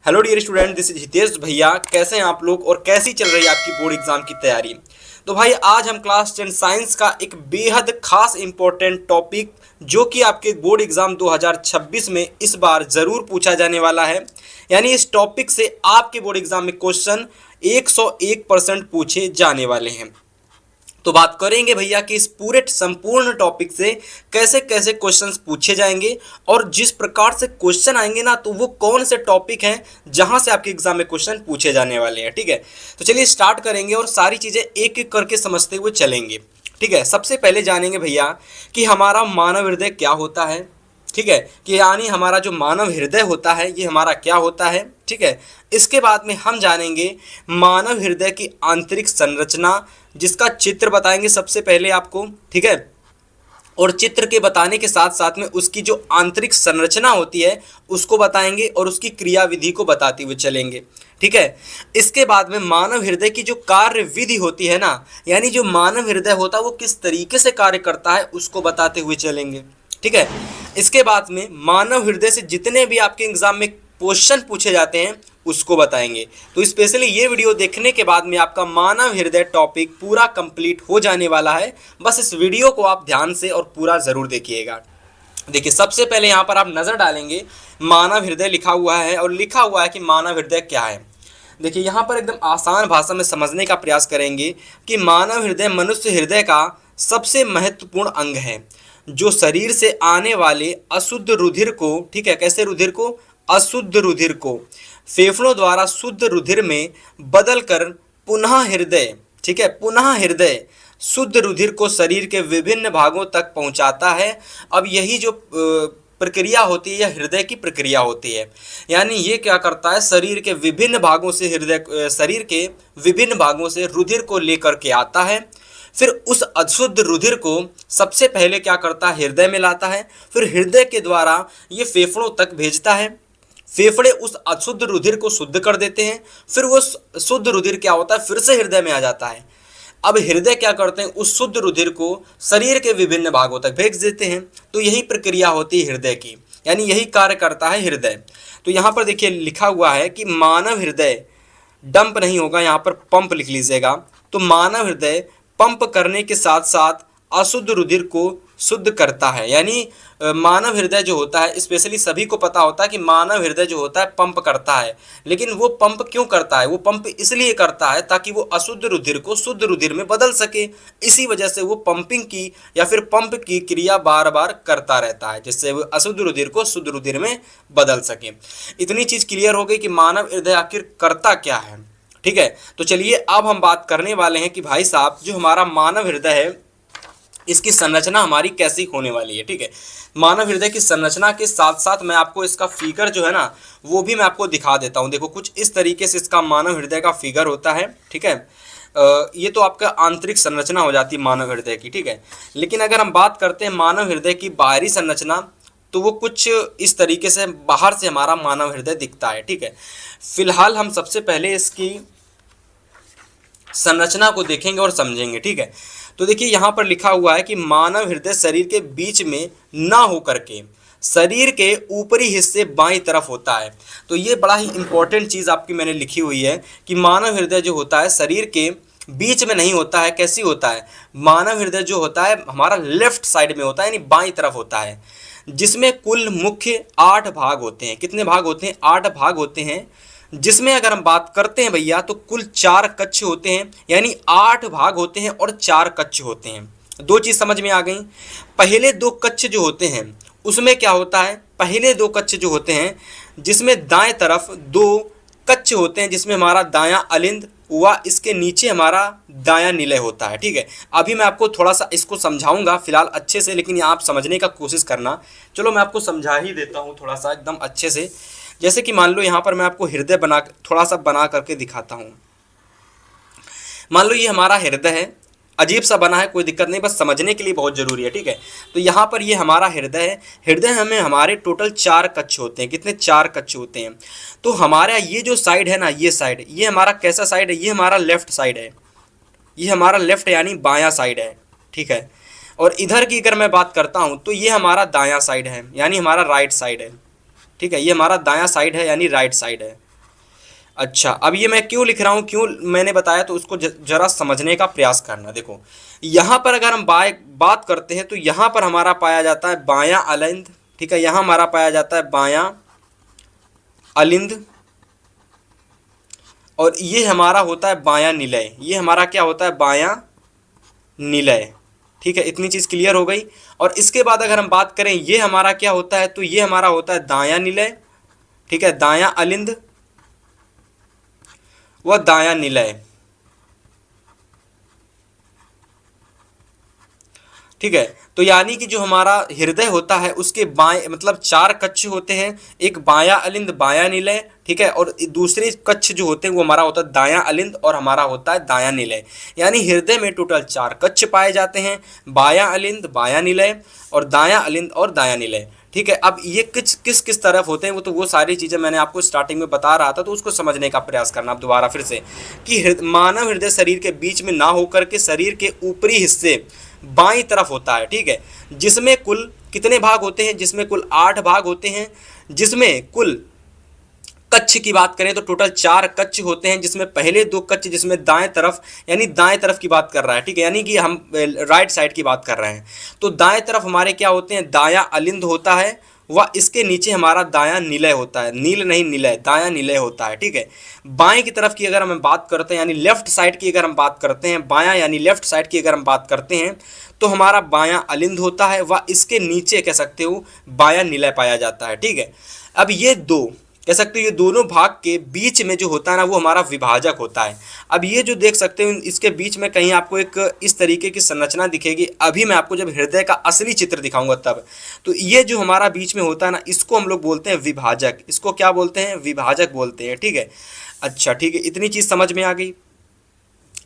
Hello dear student, this is Hitesh bhaiya. कैसे हैं आप लोग और कैसी चल रही है आपकी बोर्ड एग्जाम की तैयारी। तो भाई आज हम क्लास 10 साइंस का एक बेहद खास इंपॉर्टेंट टॉपिक जो कि आपके बोर्ड एग्जाम 2026 में इस बार ज़रूर पूछा जाने वाला है, यानी इस टॉपिक से आपके बोर्ड एग्जाम में क्वेश्चन 101% पूछे जाने वाले हैं। तो बात करेंगे भैया कि इस पूरे संपूर्ण टॉपिक से कैसे कैसे क्वेश्चंस पूछे जाएंगे और जिस प्रकार से क्वेश्चन आएंगे ना, तो वो कौन से टॉपिक हैं जहां से आपके एग्जाम में क्वेश्चन पूछे जाने वाले हैं। ठीक है, तो चलिए स्टार्ट करेंगे और सारी चीज़ें एक एक करके समझते हुए चलेंगे। ठीक है, सबसे पहले जानेंगे भैया कि हमारा मानव हृदय क्या होता है। ठीक है, कि यानी हमारा जो मानव हृदय होता है ये हमारा क्या होता है। ठीक है, इसके बाद में हम जानेंगे मानव हृदय की आंतरिक संरचना, जिसका चित्र बताएंगे सबसे पहले आपको। ठीक है, और चित्र के बताने के साथ साथ में उसकी जो आंतरिक संरचना होती है उसको बताएंगे और उसकी क्रियाविधि को बताते हुए चलेंगे। ठीक है, इसके बाद में मानव हृदय की जो कार्य विधि होती है ना, यानी जो मानव हृदय होता है वो किस तरीके से कार्य करता है उसको बताते हुए चलेंगे। ठीक है, इसके बाद में मानव हृदय से जितने भी आपके एग्जाम में क्वेश्चन पूछे जाते हैं उसको बताएंगे। तो स्पेशली ये वीडियो देखने के बाद में आपका मानव हृदय टॉपिक पूरा कंप्लीट हो जाने वाला है। बस इस वीडियो को आप ध्यान से और पूरा ज़रूर देखिएगा। देखिए, सबसे पहले यहाँ पर आप नज़र डालेंगे मानव हृदय लिखा हुआ है और लिखा हुआ है कि मानव हृदय क्या है। देखिए, यहाँ पर एकदम आसान भाषा में समझने का प्रयास करेंगे कि मानव हृदय मनुष्य हृदय का सबसे महत्वपूर्ण अंग है, जो शरीर से आने वाले अशुद्ध रुधिर को, ठीक है, कैसे रुधिर को, अशुद्ध रुधिर को फेफड़ों द्वारा शुद्ध रुधिर में बदलकर पुनः हृदय, ठीक है, पुनः हृदय शुद्ध रुधिर को शरीर के विभिन्न भागों तक पहुंचाता है। अब यही जो प्रक्रिया होती है यह हृदय की प्रक्रिया होती है। यानी ये क्या करता है, शरीर के विभिन्न भागों से शरीर के विभिन्न भागों से रुधिर को लेकर के आता है, फिर उस अशुद्ध रुधिर को सबसे पहले क्या करता है, हृदय में लाता है, फिर हृदय के द्वारा ये फेफड़ों तक भेजता है। फेफड़े उस अशुद्ध रुधिर को शुद्ध कर देते हैं, फिर वो शुद्ध रुधिर क्या होता है, फिर से हृदय में आ जाता है। अब हृदय क्या करते हैं, उस शुद्ध रुधिर को शरीर के विभिन्न भागों तक भेज देते हैं। तो यही प्रक्रिया होती है हृदय की, यानी यही कार्य करता है हृदय। तो यहाँ पर देखिए लिखा हुआ है कि मानव हृदय, डंप नहीं होगा, यहाँ पर पंप लिख लीजिएगा। तो मानव हृदय पंप करने के साथ साथ अशुद्ध रुधिर को शुद्ध करता है। यानी मानव हृदय जो होता है, स्पेशली सभी को पता होता है कि मानव हृदय जो होता है पंप करता है, लेकिन वो पंप क्यों करता है, वो पंप इसलिए करता है ताकि वो अशुद्ध रुधिर को शुद्ध रुधिर में बदल सके। इसी वजह से वो पंपिंग की या फिर पंप की क्रिया बार बार करता रहता है, जिससे वो अशुद्ध रुधिर को शुद्ध रुधिर में बदल सके। इतनी चीज़ क्लियर हो गई कि मानव हृदय आखिर करता क्या है। ठीक है, तो चलिए अब हम बात करने वाले हैं कि भाई साहब जो हमारा मानव हृदय है इसकी संरचना हमारी कैसी होने वाली है। ठीक है, मानव हृदय की संरचना के साथ साथ मैं आपको इसका फिगर जो है ना वो भी मैं आपको दिखा देता हूँ। देखो, कुछ इस तरीके से इसका मानव हृदय का फिगर होता है। ठीक है, ये तो आपका आंतरिक संरचना हो जाती है मानव हृदय की। ठीक है, लेकिन अगर हम बात करते हैं मानव हृदय की बाहरी संरचना, तो वो कुछ इस तरीके से बाहर से हमारा मानव हृदय दिखता है। ठीक है, फिलहाल हम सबसे पहले इसकी संरचना को देखेंगे और समझेंगे। ठीक है, तो देखिए यहाँ पर लिखा हुआ है कि मानव हृदय शरीर के बीच में ना होकर के शरीर के ऊपरी हिस्से बाईं तरफ होता है। तो ये बड़ा ही इंपॉर्टेंट चीज़ आपकी मैंने लिखी हुई है कि मानव हृदय जो होता है शरीर के बीच में नहीं होता है। कैसी होता है, मानव हृदय जो होता है हमारा लेफ्ट साइड में होता है, यानी बाईं तरफ होता है, जिसमें कुल मुख्य 8 भाग होते हैं। कितने भाग होते हैं, 8 भाग होते हैं, जिसमें अगर हम बात करते हैं भैया तो कुल 4 कक्ष होते हैं, यानी 8 भाग होते हैं और 4 कक्ष होते हैं। दो चीज़ समझ में आ गई। पहले 2 कक्ष जो होते हैं उसमें क्या होता है, पहले 2 कक्ष जो होते हैं जिसमें दाएं तरफ 2 कक्ष होते हैं, जिसमें हमारा दायां अलिंद हुआ, इसके नीचे हमारा दायां निलय होता है। ठीक है, अभी मैं आपको थोड़ा सा इसको समझाऊंगा फिलहाल अच्छे से, लेकिन आप समझने का कोशिश करना। चलो मैं आपको समझा ही देता हूँ थोड़ा सा एकदम अच्छे से। जैसे कि मान लो यहाँ पर मैं आपको हृदय थोड़ा सा बना करके दिखाता हूँ। मान लो ये हमारा हृदय है, अजीब सा बना है, कोई दिक्कत नहीं, बस समझने के लिए बहुत ज़रूरी है। ठीक है, तो यहाँ पर ये हमारा हृदय है। हृदय हमें हमारे टोटल 4 कक्ष होते हैं। कितने, 4 कक्ष होते हैं। तो हमारा ये जो साइड है ना, ये साइड, ये हमारा कैसा साइड है, ये हमारा लेफ्ट साइड है, ये हमारा लेफ्ट यानी बायां साइड है। ठीक है, और इधर की अगर मैं बात करता हूँ तो ये हमारा दायां साइड है, यानी हमारा राइट साइड है। ठीक है, ये हमारा दायां साइड है यानी राइट साइड है। अच्छा, अब ये मैं क्यों लिख रहा हूँ, क्यों मैंने बताया, तो उसको जरा समझने का प्रयास करना। देखो यहाँ पर अगर हम बात करते हैं तो यहाँ पर हमारा पाया जाता है बायां अलिंद, ठीक है, यहाँ हमारा पाया जाता है बायां अलिंद, और ये हमारा होता है बायां निलय, ये हमारा क्या होता है बायां निलय, ठीक है, इतनी चीज़ क्लियर हो गई। और इसके बाद अगर हम बात करें ये हमारा क्या होता है, तो ये हमारा होता है दायां निलय, ठीक है, दायां अलिंद व दायां निलय, ठीक है। तो यानी कि जो हमारा हृदय होता है उसके बाएं मतलब चार कक्ष होते हैं, एक बायां अलिंद बायां निलय, ठीक है, और दूसरे कक्ष जो होते हैं वो हमारा होता है दायां अलिंद और हमारा होता है दायां निलय। यानी हृदय में टोटल चार कक्ष पाए जाते हैं, बायां अलिंद बायां निलय और दायां अलिंद और दायां निलय, ठीक है। अब ये किस किस किस तरफ होते हैं वो सारी चीज़ें मैंने आपको स्टार्टिंग में बता रहा था, तो उसको समझने का प्रयास करना अब दोबारा फिर से कि मानव हृदय शरीर के बीच में ना होकर के शरीर के ऊपरी हिस्से बाईं तरफ होता है, ठीक है, जिसमें कुल कितने भाग होते हैं, जिसमें कुल 8 भाग होते हैं, जिसमें कुल कक्ष की बात करें तो टोटल 4 कक्ष होते हैं, जिसमें पहले 2 कक्ष जिसमें दाएं तरफ यानी दाएं तरफ की बात कर रहा है, ठीक है, यानी कि हम राइट साइड की बात कर रहे हैं, तो दाएं तरफ हमारे क्या होते हैं दायां अलिंद होता है व इसके नीचे हमारा दायां निलय होता है, नील नहीं निलय, दायां निलय होता है, ठीक है। बाएं की तरफ की अगर हम बात करते हैं यानी लेफ्ट साइड की अगर हम बात करते हैं, बायां यानी लेफ्ट साइड की अगर हम बात करते हैं तो हमारा बायां अलिंद होता है व इसके नीचे कह सकते हो बायां निलय पाया जाता है, ठीक है। अब ये दो कह सकते हो ये दोनों भाग के बीच में जो होता है ना वो हमारा विभाजक होता है। अब ये जो देख सकते हो इसके बीच में कहीं आपको एक इस तरीके की संरचना दिखेगी, अभी मैं आपको जब हृदय का असली चित्र दिखाऊंगा तब। तो ये जो हमारा बीच में होता है ना इसको हम लोग बोलते हैं विभाजक, इसको क्या बोलते हैं विभाजक बोलते हैं, ठीक है। अच्छा ठीक है, इतनी चीज़ समझ में आ गई।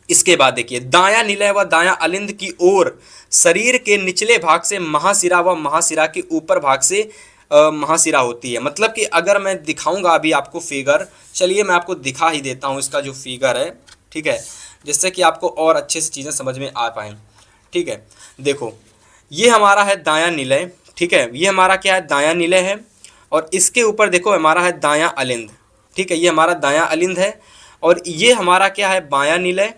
इसके बाद देखिए दायां निलय व दायां अलिंद की ओर शरीर के निचले भाग से महाशिरा व महाशिरा के ऊपर भाग से महाशिरा होती है। मतलब कि अगर मैं दिखाऊंगा अभी आपको फिगर, चलिए मैं आपको दिखा ही देता हूँ इसका जो फिगर है, ठीक है, जिससे कि आपको और अच्छे से चीज़ें समझ में आ पाएँ, ठीक है। देखो ये हमारा है दायां निलय, ठीक है, ये हमारा क्या है दायां निलय है, और इसके ऊपर देखो हमारा है दायां अलिंद, ठीक है, ये हमारा दायां अलिंद है, और ये हमारा क्या है बायां निलय,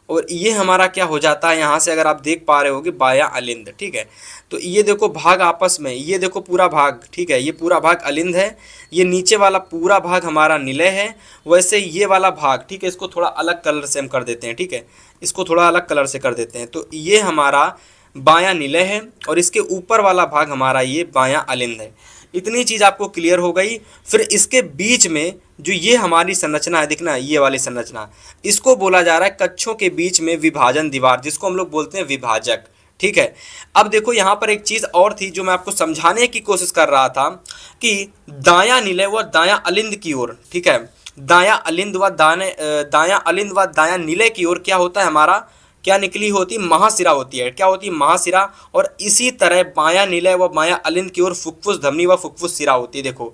और ये हमारा क्या हो जाता है यहाँ से अगर आप देख पा रहे होगे बायां अलिंद, ठीक है। तो ये देखो भाग आपस में, ये देखो पूरा भाग, ठीक है, ये पूरा भाग अलिंद है, ये नीचे वाला पूरा भाग हमारा निलय है, वैसे ये वाला भाग, ठीक है, इसको थोड़ा अलग कलर से हम कर देते हैं, ठीक है, इसको थोड़ा अलग कलर से कर देते हैं। तो ये हमारा बायां निलय है और इसके ऊपर वाला भाग हमारा ये बायां अलिंद है। इतनी चीज़ आपको क्लियर हो गई। फिर इसके बीच में जो ये हमारी संरचना है, दिखना ये वाली संरचना, इसको बोला जा रहा है कक्षों के बीच में विभाजन दीवार, जिसको हम लोग बोलते हैं विभाजक, ठीक है। अब देखो यहाँ पर एक चीज़ और थी जो मैं आपको समझाने की कोशिश कर रहा था कि दायां निलय व दायां अलिंद की ओर, ठीक है, दायां अलिंद व दायां अलिंद व दायां निलय की ओर क्या होता है हमारा क्या निकली होती महाशिरा होती है, क्या होती है महाशिरा, और इसी तरह बायां निलय व बायां अलिंद की ओर फुफ्फुस धमनी व फुफ्फुस शिरा होती है। देखो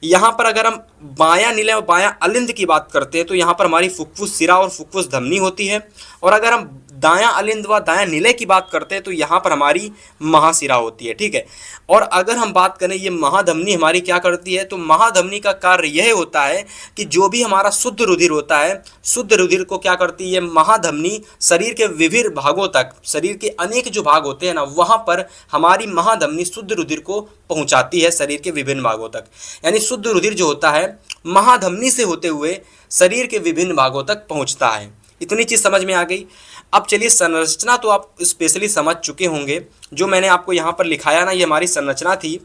यहाँ पर अगर हम बायां निलय व बायां अलिंद की बात करते हैं तो यहाँ पर हमारी फुफ्फुस शिरा और फुफ्फुस धमनी होती है, और अगर हम दायां अलिंद व दायां निलय की बात करते हैं तो यहाँ पर हमारी महाशिरा होती है, ठीक है। और अगर हम बात करें ये महाधमनी हमारी क्या करती है, तो महाधमनी का कार्य यह होता है कि जो भी हमारा शुद्ध रुधिर होता है, शुद्ध रुधिर को क्या करती है महाधमनी शरीर के विभिन्न भागों तक, शरीर के अनेक जो भाग होते हैं ना वहाँ पर हमारी महाधमनी शुद्ध रुधिर को पहुँचाती है शरीर के विभिन्न भागों तक। यानी शुद्ध रुधिर जो होता है महाधमनी से होते हुए शरीर के विभिन्न भागों तक पहुँचता है। इतनी चीज़ समझ में आ गई। अब चलिए संरचना तो आप स्पेशली समझ चुके होंगे, जो मैंने आपको यहाँ पर लिखाया ना ये हमारी संरचना थी,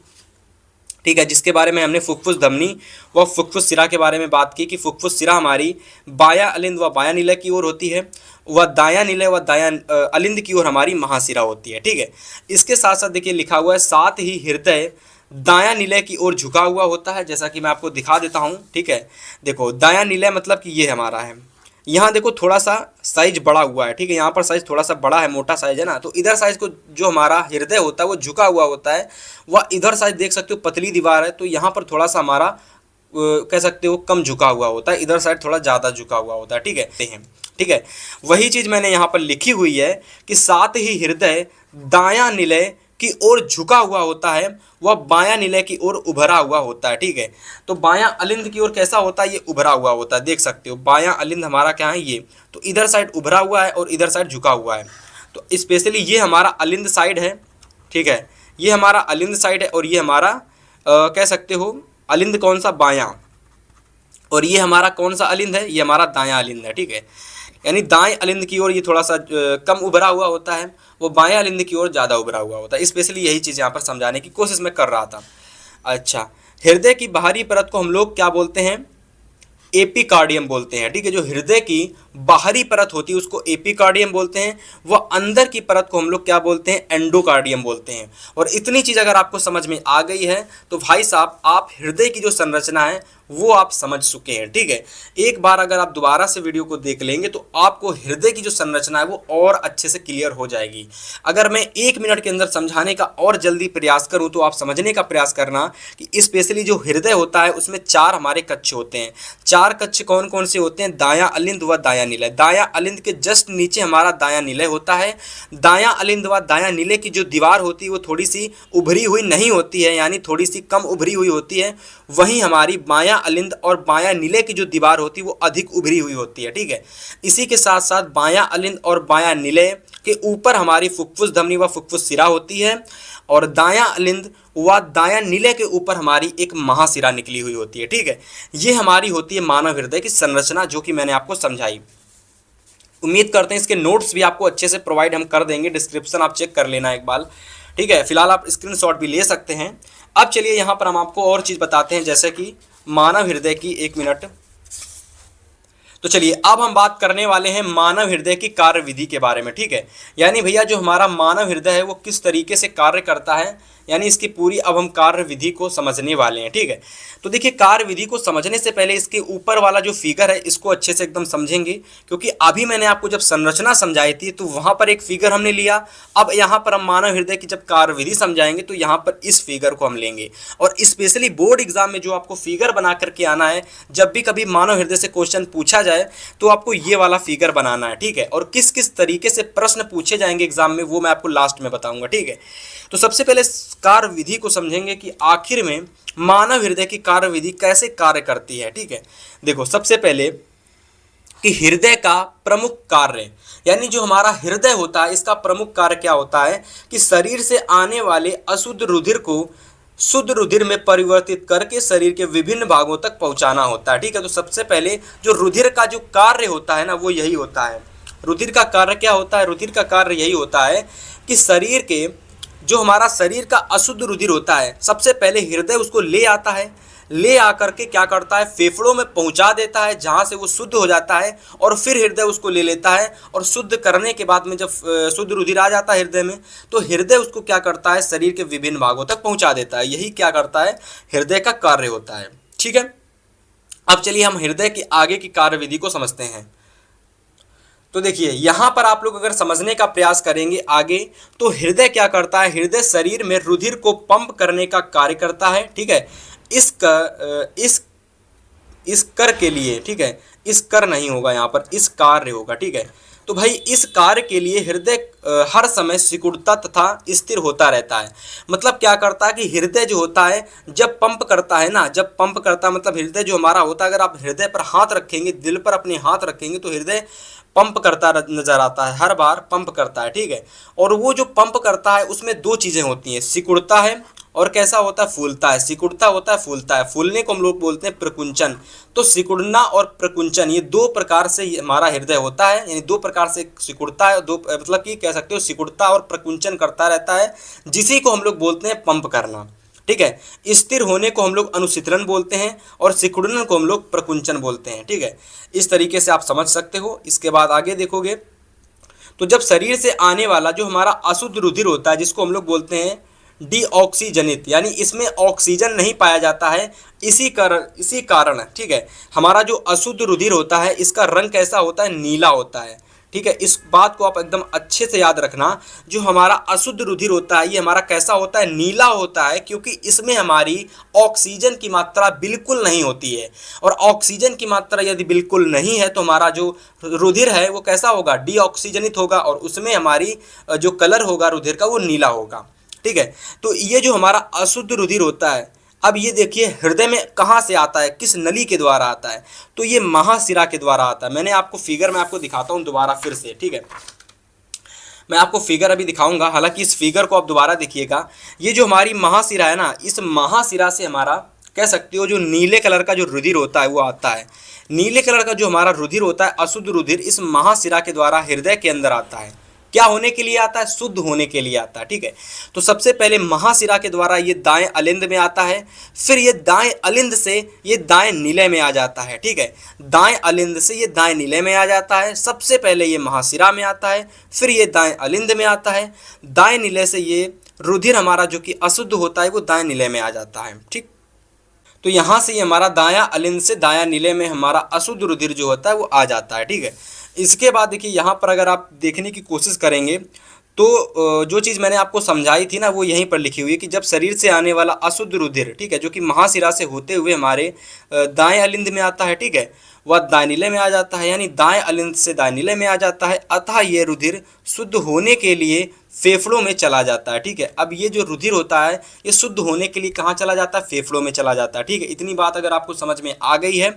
ठीक है, जिसके बारे में हमने फुफ्फुस धमनी व फुफ्फुस शिरा के बारे में बात की कि फुफ्फुस शिरा हमारी बायां अलिंद व बायां निलय की ओर होती है, वह दायां निलय व दायां अलिंद की ओर हमारी महाशिरा होती है, ठीक है। इसके साथ साथ देखिए लिखा हुआ है साथ ही हृदय दायां निलय की ओर झुका हुआ होता है, जैसा कि मैं आपको दिखा देता हूँ, ठीक है। देखो दायां निलय मतलब कि ये हमारा है, यहाँ देखो थोड़ा सा साइज बड़ा हुआ है, ठीक है, यहाँ पर साइज थोड़ा सा बड़ा है, मोटा साइज है ना, तो इधर साइज को जो हमारा हृदय होता है वो झुका हुआ होता है, वह इधर साइज देख सकते हो पतली दीवार है, तो यहाँ पर थोड़ा सा हमारा कह सकते हो कम झुका हुआ होता है, इधर साइड थोड़ा ज़्यादा झुका हुआ होता है, ठीक है, ठीक है। वही चीज़ मैंने यहाँ पर लिखी हुई है कि साथ ही हृदय दायां निलय की ओर झुका हुआ होता है वह बायां निलय की ओर उभरा हुआ होता है। ठीक है, तो बायां अलिंद की ओर कैसा होता है, ये उभरा हुआ होता है। देख सकते हो बायां अलिंद हमारा क्या है, ये तो इधर साइड उभरा हुआ है और इधर साइड झुका हुआ है। तो स्पेशली ये हमारा अलिंद साइड है। ठीक है, ये हमारा अलिंद साइड है और ये हमारा कह सकते हो अलिंद कौन सा, बायां, और ये हमारा कौन सा अलिंद है, ये हमारा दायां अलिंद है। ठीक है, यानी दाएं अलिंद की ओर ये थोड़ा सा कम उभरा हुआ होता है, वो बाएं अलिंद की ओर ज़्यादा उभरा हुआ होता है। स्पेशली यही चीज़ यहाँ पर समझाने की कोशिश मैं कर रहा था। अच्छा, हृदय की बाहरी परत को हम लोग क्या बोलते हैं, एपिकार्डियम बोलते हैं। ठीक है, जो हृदय की बाहरी परत होती है उसको एपिकार्डियम बोलते हैं, वह अंदर की परत को हम लोग क्या बोलते हैं, एंडोकार्डियम बोलते हैं। और इतनी चीज़ अगर आपको समझ में आ गई है तो भाई साहब आप हृदय की जो संरचना है वो आप समझ चुके हैं। ठीक है, एक बार अगर आप दोबारा से वीडियो को देख लेंगे तो आपको हृदय की जो संरचना है वो और अच्छे से क्लियर हो जाएगी। अगर मैं 1 मिनट के अंदर समझाने का और जल्दी प्रयास करूं तो आप समझने का प्रयास करना कि स्पेशली जो हृदय होता है उसमें 4 हमारे कक्ष होते हैं। 4 कक्ष कौन कौन से होते हैं, दायां अलिंद व दायां निलय। दायां अलिंद के जस्ट नीचे हमारा दायां निलय होता है। दायां अलिंद व दायां निलय की जो दीवार होती है वो थोड़ी सी उभरी हुई नहीं होती है, यानी थोड़ी सी कम उभरी हुई होती है। वहीं हमारी बायां अलिंद और बायां निलय की जो दीवार होती है वो अधिक उभरी हुई होती है। ठीक है, इसी के साथ साथ बायां अलिंद और बायां निलय के ऊपर हमारी फुफ्फुस धमनी व फुफ्फुस सिरा होती है, और दायां अलिंद व दायां निलय के ऊपर हमारी एक महाशिरा निकली हुई होती है। ठीक है, ये हमारी होती है मानव हृदय की संरचना, जो कि मैंने आपको समझाई। उम्मीद करते हैं इसके नोट्स भी आपको अच्छे से प्रोवाइड हम कर देंगे, डिस्क्रिप्शन आप चेक कर लेना एक बार। ठीक है, फिलहाल आप स्क्रीनशॉट भी ले सकते हैं। अब चलिए यहाँ पर हम आपको और चीज़ बताते हैं, जैसे कि मानव हृदय की, 1 मिनट। तो चलिए अब हम बात करने वाले हैं मानव हृदय की कार्यविधि के बारे में। ठीक है, यानी भैया जो हमारा मानव हृदय है वो किस तरीके से कार्य करता है, यानी इसकी पूरी अब हम कार्य विधि को समझने वाले हैं। ठीक है, तो देखिए कार्य विधि को समझने से पहले इसके ऊपर वाला जो फिगर है इसको अच्छे से एकदम समझेंगे, क्योंकि अभी मैंने आपको जब संरचना समझाई थी तो वहां पर एक फिगर हमने लिया। अब यहाँ पर हम मानव हृदय की जब कार्य विधि समझाएंगे तो यहाँ पर इस फिगर को हम लेंगे। और स्पेशली बोर्ड एग्जाम में जो आपको फिगर बना करके आना है, जब भी कभी मानव हृदय से क्वेश्चन पूछा जाए तो आपको ये वाला फिगर बनाना है। ठीक है, और किस किस तरीके से प्रश्न पूछे जाएंगे एग्जाम में वो मैं आपको लास्ट में बताऊंगा। ठीक है, तो सबसे पहले कार्य विधि को समझेंगे कि आखिर में मानव हृदय की कार्य विधि कैसे कार्य करती है। ठीक है, देखो सबसे पहले कि हृदय का प्रमुख कार्य, यानी जो हमारा हृदय होता है इसका प्रमुख कार्य क्या होता है कि शरीर से आने वाले अशुद्ध रुधिर को शुद्ध रुधिर में परिवर्तित करके शरीर के विभिन्न भागों तक पहुंचाना होता है। ठीक है, तो सबसे पहले जो रुधिर का जो कार्य होता है ना वो यही होता है। रुधिर का कार्य क्या होता है, रुधिर का कार्य यही होता है कि शरीर के जो हमारा शरीर का अशुद्ध रुधिर होता है सबसे पहले हृदय उसको ले आता है, ले आकर के क्या करता है फेफड़ों में पहुंचा देता है, जहां से वो शुद्ध हो जाता है, और फिर हृदय उसको ले लेता है। और शुद्ध करने के बाद में जब शुद्ध रुधिर आ जाता है हृदय में तो हृदय उसको क्या करता है शरीर के विभिन्न भागों तक पहुंचा देता है। यही क्या करता है हृदय का कार्य होता है। ठीक है, अब चलिए हम हृदय की आगे की कार्यविधि को समझते हैं। तो देखिए यहाँ पर आप लोग अगर समझने का प्रयास करेंगे आगे तो हृदय क्या करता है, हृदय शरीर में रुधिर को पंप करने का कार्य करता है। ठीक है, इस कर के लिए, ठीक है, इस कर नहीं होगा यहाँ पर, इस कार्य होगा। ठीक है, तो भाई इस कार्य के लिए हृदय हर समय सिकुड़ता तथा स्थिर होता रहता है। मतलब क्या करता है कि हृदय जो होता है जब पंप करता है ना, जब पंप करता है मतलब हृदय जो हमारा होता है, अगर आप हृदय पर हाथ रखेंगे, दिल पर अपने हाथ रखेंगे तो हृदय पंप करता नजर आता है, हर बार पंप करता है। ठीक है, और वो जो पंप करता है उसमें 2 चीज़ें होती हैं, सिकुड़ता है और कैसा होता है फूलता है। सिकुड़ता होता है, फूलता है। फूलने को हम लोग बोलते हैं प्रकुंचन। तो सिकुड़ना और प्रकुंचन ये 2 प्रकार से हमारा हृदय होता है, यानी 2 प्रकार से सिकुड़ता है, 2 मतलब कि कह सकते हो सिकुड़ता और प्रकुंचन करता रहता है, जिसी को हम लोग बोलते हैं पंप करना। ठीक है, स्थिर होने को हम लोग अनुशीतलन बोलते हैं और सिकुड़न को हम लोग प्रकुंचन बोलते हैं। ठीक है, इस तरीके से आप समझ सकते हो। इसके बाद आगे देखोगे तो जब शरीर से आने वाला जो हमारा अशुद्ध रुधिर होता है जिसको हम लोग बोलते हैं डीऑक्सीजनित, यानी इसमें ऑक्सीजन नहीं पाया जाता है, इसी कारण ठीक है हमारा जो अशुद्ध रुधिर होता है इसका रंग कैसा होता है, नीला होता है। ठीक है, इस बात को आप एकदम अच्छे से याद रखना, जो हमारा अशुद्ध रुधिर होता है ये हमारा कैसा होता है, नीला होता है, क्योंकि इसमें हमारी ऑक्सीजन की मात्रा बिल्कुल नहीं होती है। और ऑक्सीजन की मात्रा यदि बिल्कुल नहीं है तो हमारा जो रुधिर है वो कैसा होगा, डीऑक्सीजनित होगा, और उसमें हमारी जो कलर होगा रुधिर का वो नीला होगा। ठीक है। तो ये जो हमारा अशुद्ध रुधिर होता है, अब ये देखिए हृदय में कहाँ से आता है, किस नली के द्वारा आता है, तो ये महाशिरा के द्वारा आता है। मैंने आपको फिगर में आपको दिखाता हूँ दोबारा फिर से, ठीक है। मैं आपको फिगर अभी दिखाऊंगा, हालांकि इस फिगर को आप दोबारा देखिएगा। ये जो हमारी महाशिरा है ना, इस महाशिरा से हमारा कह सकते हो जो नीले कलर का जो रुधिर होता है वो आता है। नीले कलर का जो हमारा रुधिर होता है, अशुद्ध रुधिर, इस महाशिरा के द्वारा हृदय के अंदर आता है। क्या होने के लिए आता है? शुद्ध होने के लिए आता है, ठीक है। तो सबसे पहले महाशिरा के द्वारा ये दाएं अलिंद में आता है, फिर ये दाएं अलिंद से ये दाएं नीले में आ जाता है, ठीक है। दाएं अलिंद से ये दाएं नीले में आ जाता है। सबसे पहले ये महाशिरा में आता है, फिर ये दाएं अलिंद में आता है। दाएं नीले से ये रुधिर हमारा जो कि अशुद्ध होता है वो दाएं नीले में आ जाता है, ठीक। तो यहाँ से ये हमारा दायां अलिंद से दायां नीले में हमारा अशुद्ध रुधिर जो होता है वो आ जाता है, ठीक है। इसके बाद देखिए यहाँ पर अगर आप देखने की कोशिश करेंगे तो जो चीज़ मैंने आपको समझाई थी ना वो यहीं पर लिखी हुई है कि जब शरीर से आने वाला अशुद्ध रुधिर, ठीक है, जो कि महाशिरा से होते हुए हमारे दाएं अलिंद में आता है, ठीक है, वह दाएं नीले में आ जाता है, यानी दाएं अलिंद से दाएं नीले में आ जाता है। अतः ये रुधिर शुद्ध होने के लिए फेफड़ों में चला जाता है, ठीक है। अब ये जो रुधिर होता है ये शुद्ध होने के लिए कहाँ चला जाता है? फेफड़ों में चला जाता है, ठीक है। इतनी बात अगर आपको समझ में आ गई है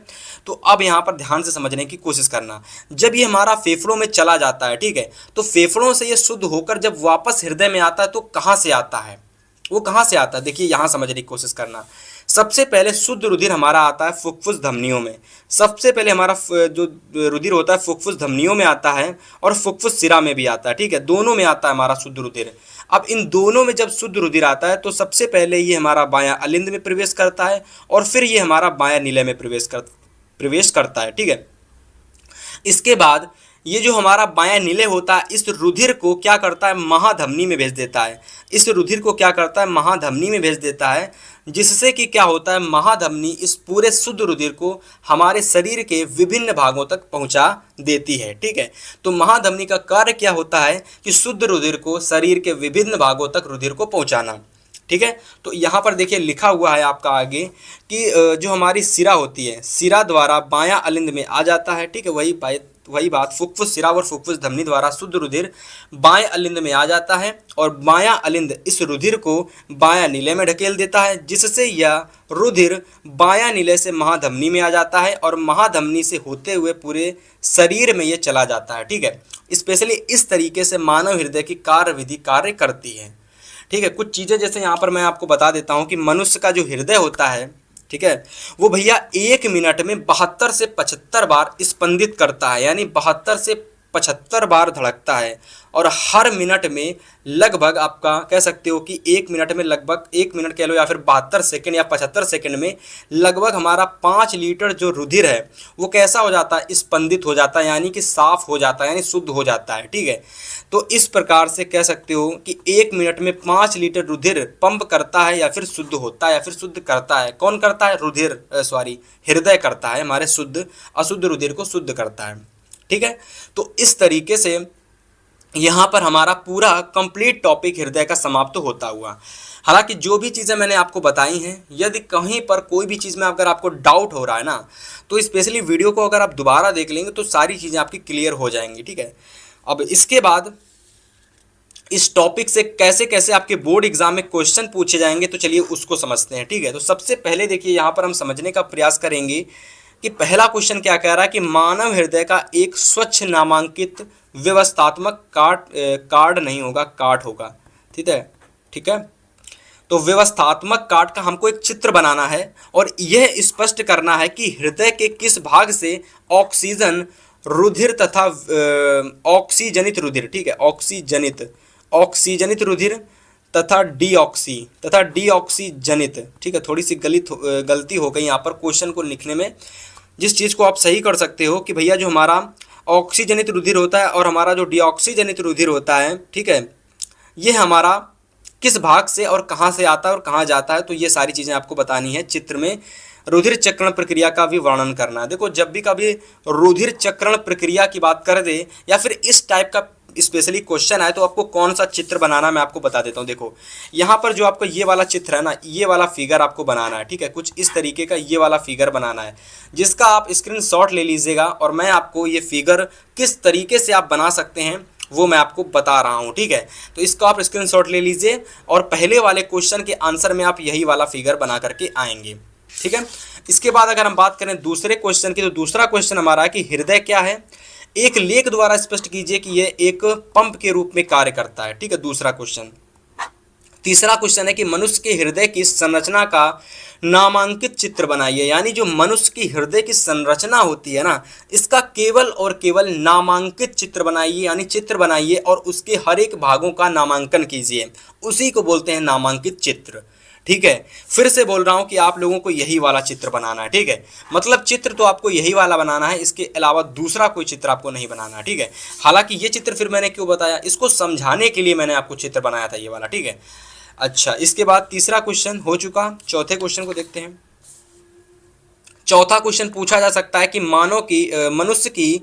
तो अब यहाँ पर ध्यान से समझने की कोशिश करना। जब ये हमारा फेफड़ों में चला जाता है, ठीक है, तो फेफड़ों से ये शुद्ध होकर जब वापस हृदय में आता है तो कहाँ से आता है? वो कहाँ से आता है? देखिए यहाँ समझने की कोशिश करना। सबसे पहले शुद्ध रुधिर हमारा आता है फुफ्फुस धमनियों में। सबसे पहले हमारा जो रुधिर होता है फुफ्फुस धमनियों में आता है और फुफ्फुस शिरा में भी आता है, ठीक है, दोनों में आता है हमारा शुद्ध रुधिर। अब इन दोनों में जब शुद्ध रुधिर आता है तो सबसे पहले ये हमारा बायां अलिंद में प्रवेश करता है और फिर ये हमारा बायां नीले में प्रवेश करता है, ठीक है। इसके बाद ये जो हमारा बायां नीले होता है इस रुधिर को क्या करता है? महाधमनी में भेज देता है। इस रुधिर को क्या करता है? महाधमनी में भेज देता है, जिससे कि क्या होता है? महाधमनी इस पूरे शुद्ध रुधिर को हमारे शरीर के विभिन्न भागों तक पहुंचा देती है, ठीक है। तो महाधमनी का कार्य क्या होता है कि शुद्ध रुधिर को शरीर के विभिन्न भागों तक रुधिर को पहुंचाना, ठीक है। तो यहाँ पर देखिए लिखा हुआ है आपका आगे कि जो हमारी शिरा होती है, शिरा द्वारा बायां अलिंद में आ जाता है, ठीक है। वही बात फुफ्फुस शिरा और फुफ्फुस धमनी द्वारा शुद्ध रुधिर बाएं अलिंद में आ जाता है और बायां अलिंद इस रुधिर को बायां नीले में ढकेल देता है, जिससे यह रुधिर बायां नीले से महाधमनी में आ जाता है और महाधमनी से होते हुए पूरे शरीर में ये चला जाता है, ठीक है। स्पेशली इस तरीके से मानव हृदय की कार्यविधि कार्य करती है, ठीक है। कुछ चीज़ें जैसे यहाँ पर मैं आपको बता देता हूँ कि मनुष्य का जो हृदय होता है, ठीक है, वो भैया 1 मिनट में 72 से 75 बार स्पंदित करता है, यानी 72 से 75 बार धड़कता है। और हर मिनट में लगभग आपका कह सकते हो कि 1 मिनट में लगभग 1 मिनट कह लो या फिर 72 सेकंड या 75 सेकंड में लगभग हमारा 5 लीटर जो रुधिर है वो कैसा हो जाता है? स्पंदित हो जाता है, यानी कि साफ हो जाता है, यानी शुद्ध हो जाता है, ठीक है। तो इस प्रकार से कह सकते हो कि 1 मिनट में 5 लीटर रुधिर पंप करता है या फिर शुद्ध होता है या फिर शुद्ध करता है। कौन करता है? हृदय करता है, हमारे शुद्ध अशुद्ध रुधिर को शुद्ध करता है, ठीक है। तो इस तरीके से यहाँ पर हमारा पूरा कंप्लीट टॉपिक हृदय का समाप्त होता हुआ। हालांकि जो भी चीज़ें मैंने आपको बताई हैं, यदि कहीं पर कोई भी चीज़ में अगर आपको डाउट हो रहा है ना, तो स्पेशली वीडियो को अगर आप दोबारा देख लेंगे तो सारी चीज़ें आपकी क्लियर हो जाएंगी, ठीक है। अब इसके बाद इस टॉपिक से कैसे कैसे आपके बोर्ड एग्जाम में क्वेश्चन पूछे जाएंगे तो चलिए उसको समझते हैं, ठीक है। तो सबसे पहले देखिए यहाँ पर हम समझने का प्रयास करेंगे कि पहला क्वेश्चन क्या कह रहा है कि मानव हृदय का एक स्वच्छ नामांकित व्यवस्थात्मक कार्ड नहीं होगा, काट होगा, ठीक है। तो व्यवस्थात्मक कार्ड का हमको एक चित्र बनाना है और यह स्पष्ट करना है कि हृदय के किस भाग से ऑक्सीजन रुधिर तथा ऑक्सीजनित रुधिर, ठीक है, ऑक्सीजनित रुधिर तथा डीऑक्सीजनित, ठीक है। थोड़ी सी गलती हो गई यहाँ पर क्वेश्चन को लिखने में। जिस चीज़ को आप सही कर सकते हो कि भैया जो हमारा ऑक्सीजनित रुधिर होता है और हमारा जो डीऑक्सीजनित रुधिर होता है, ठीक है, ये हमारा किस भाग से और कहाँ से आता है और कहाँ जाता है, तो ये सारी चीज़ें आपको बतानी है। चित्र में रुधिर चक्रण प्रक्रिया का भी वर्णन करना है। देखो जब भी कभी रुधिर चक्रण प्रक्रिया की बात कर दे या फिर इस टाइप का स्पेशली क्वेश्चन आए तो आपको कौन सा चित्र बनाना मैं आपको बता देता हूँ। देखो यहाँ पर जो आपका ये वाला चित्र है ना, ये वाला फिगर आपको बनाना है, ठीक है। कुछ इस तरीके का ये वाला फिगर बनाना है, जिसका आप स्क्रीनशॉट ले लीजिएगा और मैं आपको ये फिगर किस तरीके से आप बना सकते हैं वो मैं आपको बता रहा हूँ, ठीक है। तो इसको आप स्क्रीनशॉट ले लीजिए और पहले वाले क्वेश्चन के आंसर में आप यही वाला फिगर बना करके आएंगे, ठीक है। इसके बाद अगर हम बात करें दूसरे क्वेश्चन की, तो दूसरा क्वेश्चन हमारा है कि हृदय क्या है। एक लेख द्वारा स्पष्ट कीजिए कि यह एक पंप के रूप में कार्य करता है, ठीक है, दूसरा क्वेश्चन। तीसरा क्वेश्चन है कि मनुष्य के हृदय की संरचना का नामांकित चित्र बनाइए, यानी जो मनुष्य की हृदय की संरचना होती है ना, इसका केवल और केवल नामांकित चित्र बनाइए, यानी चित्र बनाइए और उसके हर एक भागों का नामांकन कीजिए, उसी को बोलते हैं नामांकित चित्र, ठीक है। फिर से बोल रहा हूं कि आप लोगों को यही वाला चित्र बनाना है, ठीक है। मतलब चित्र तो आपको यही वाला बनाना है, इसके अलावा दूसरा कोई चित्र आपको नहीं बनाना है, ठीक है। हालांकि ये चित्र फिर मैंने क्यों बताया, इसको समझाने के लिए मैंने आपको चित्र बनाया था ये वाला, ठीक है। अच्छा, इसके बाद तीसरा क्वेश्चन हो चुका। चौथे क्वेश्चन को देखते हैं। चौथा क्वेश्चन पूछा जा सकता है कि मनुष्य की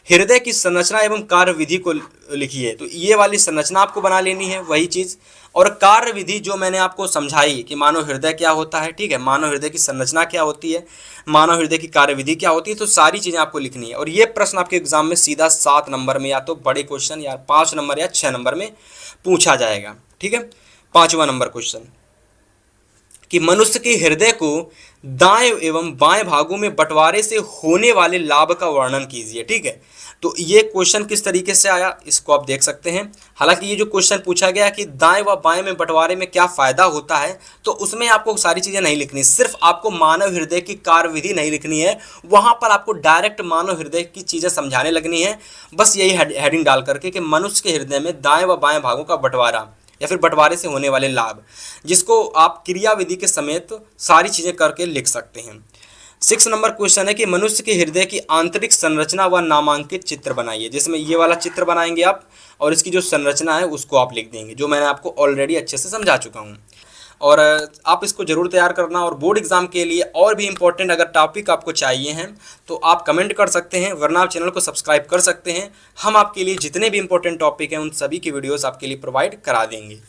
हृदय की संरचना एवं कार्य विधि को लिखिए। तो ये वाली संरचना आपको बना लेनी है, वही चीज़, और कार्य विधि जो मैंने आपको समझाई कि मानव हृदय क्या होता है, ठीक है, मानव हृदय की संरचना क्या होती है, मानव हृदय की कार्य विधि क्या होती है, तो सारी चीज़ें आपको लिखनी है। और ये प्रश्न आपके एग्जाम में सीधा 7 नंबर में या तो बड़े क्वेश्चन या 5 नंबर या 6 नंबर में पूछा जाएगा, ठीक है। 5वां नंबर क्वेश्चन कि मनुष्य के हृदय को दाएं एवं बाएं भागों में बंटवारे से होने वाले लाभ का वर्णन कीजिए, ठीक है। तो ये क्वेश्चन किस तरीके से आया, इसको आप देख सकते हैं। हालांकि ये जो क्वेश्चन पूछा गया कि दाएं व बाएं में बंटवारे में क्या फायदा होता है, तो उसमें आपको सारी चीज़ें नहीं लिखनी, सिर्फ आपको मानव हृदय की कार्य विधि नहीं लिखनी है, वहाँ पर आपको डायरेक्ट मानव हृदय की चीज़ें समझाने लगनी है। बस यही हेडिंग डाल करके कि मनुष्य के हृदय में दाएं व बाएं भागों का बंटवारा या फिर बंटवारे से होने वाले लाभ, जिसको आप क्रिया विधि के समेत सारी चीज़ें करके लिख सकते हैं। 6 नंबर क्वेश्चन है कि मनुष्य के हृदय की आंतरिक संरचना व नामांकित चित्र बनाइए, जिसमें ये वाला चित्र बनाएंगे आप और इसकी जो संरचना है उसको आप लिख देंगे, जो मैंने आपको ऑलरेडी अच्छे से समझा चुका हूँ। और आप इसको ज़रूर तैयार करना। और बोर्ड एग्जाम के लिए और भी इंपॉर्टेंट अगर टॉपिक आपको चाहिए हैं तो आप कमेंट कर सकते हैं, वरना आप चैनल को सब्सक्राइब कर सकते हैं। हम आपके लिए जितने भी इंपॉर्टेंट टॉपिक हैं उन सभी की वीडियोस आपके लिए प्रोवाइड करा देंगे।